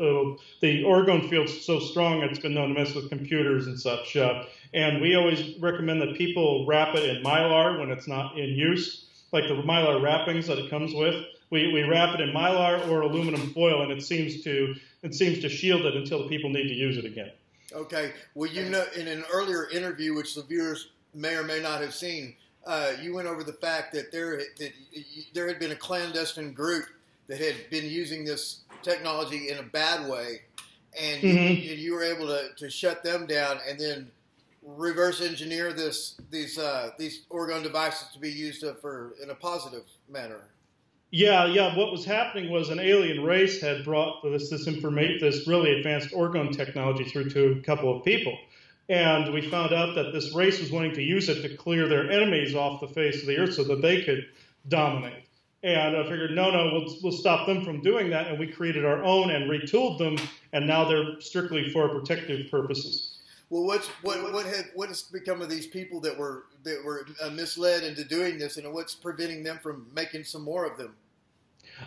the orgone field's so strong it's been known to mess with computers and such. And we always recommend that people wrap it in Mylar when it's not in use, like the Mylar wrappings that it comes with. We wrap it in Mylar or aluminum foil, and it seems to shield it until the people need to use it again. Okay. Well, in an earlier interview, which the viewers may or may not have seen, you went over the fact that there had been a clandestine group that had been using this technology in a bad way, and you were able to shut them down and then reverse engineer these orgone devices to be used in a positive manner. Yeah. What was happening was an alien race had brought this really advanced orgone technology through to a couple of people, and we found out that this race was wanting to use it to clear their enemies off the face of the earth so that they could dominate. And I figured, no, we'll stop them from doing that, and we created our own and retooled them, and now they're strictly for protective purposes. Well, what has become of these people that were misled into doing this, and what's preventing them from making some more of them?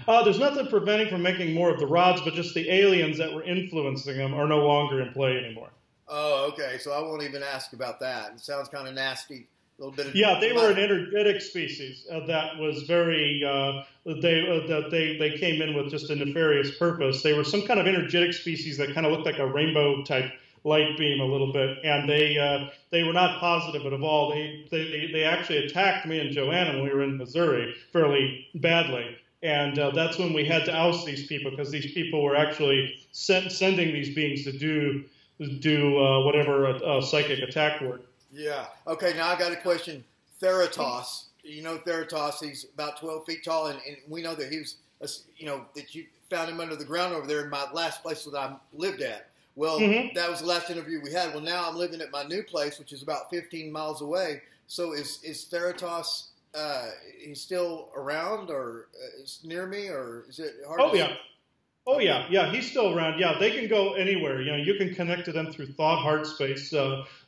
There's nothing preventing from making more of the rods, but just the aliens that were influencing them are no longer in play anymore. Oh, okay. So I won't even ask about that. It sounds kind of nasty. A little bit. They were an energetic species that was very. They came in with just a nefarious purpose. They were some kind of energetic species that kind of looked like a rainbow type light beam a little bit, and they were not positive at all. They actually attacked me and Joanna when we were in Missouri fairly badly, and that's when we had to oust these people because these people were actually sending these beings to do whatever psychic attack work. Yeah. Okay. Now I got a question. Theratos. You know Theratos. He's about 12 feet tall, and we know that he was, that you found him under the ground over there in my last place that I lived at. Well, that was the last interview we had. Well, now I'm living at my new place, which is about 15 miles away. So is Theratos, he's still around, or is near me, or is it hard to see? Oh, yeah, he's still around. Yeah, they can go anywhere. You can connect to them through thought heart space.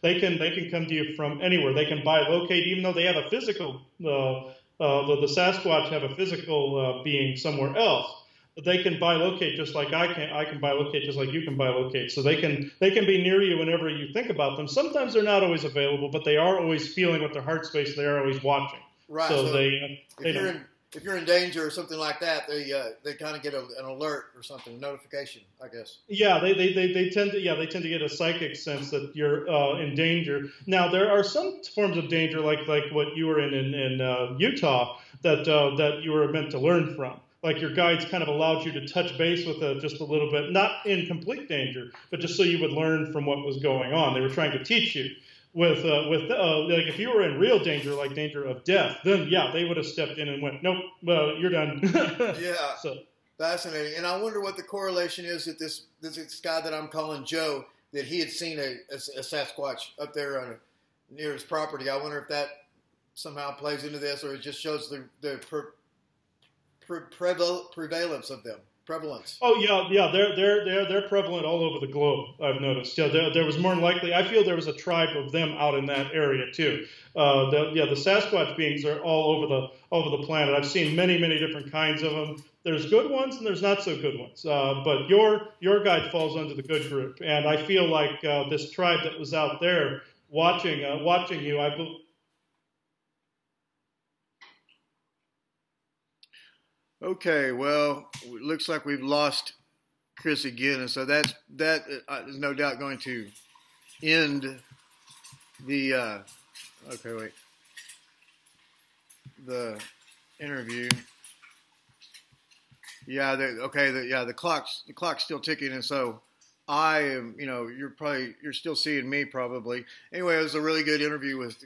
They can come to you from anywhere. They can bilocate, even though they have a physical, the Sasquatch have a physical being somewhere else. They can bilocate just like I can. I can bilocate just like you can bilocate. So they can be near you whenever you think about them. Sometimes they're not always available, but they are always feeling with their heart space. They are always watching. Right. So if you're in danger or something like that, they kind of get an alert or something, notification, I guess. Yeah, they tend to get a psychic sense that you're in danger. Now there are some forms of danger like what you were in Utah that you were meant to learn from. Like your guides kind of allowed you to touch base with just a little bit, not in complete danger, but just so you would learn from what was going on. They were trying to teach you. Like if you were in real danger, like danger of death, then they would have stepped in and went, nope, well, you're done. Yeah, so fascinating. And I wonder what the correlation is that this guy that I'm calling Joe, that he had seen a Sasquatch up there near his property. I wonder if that somehow plays into this, or it just shows the prevalence of them. Prevalence. Oh yeah, they're prevalent all over the globe. I've noticed. Yeah, there was more than likely. I feel there was a tribe of them out in that area too. The Sasquatch beings are all over the planet. I've seen many different kinds of them. There's good ones and there's not so good ones. But your guide falls under the good group, and I feel like this tribe that was out there watching you. I believe. Okay, well, it looks like we've lost Chris again, and so that is no doubt going to end the the interview. Yeah. The clock's still ticking, and so I am. You're still seeing me probably. Anyway, it was a really good interview with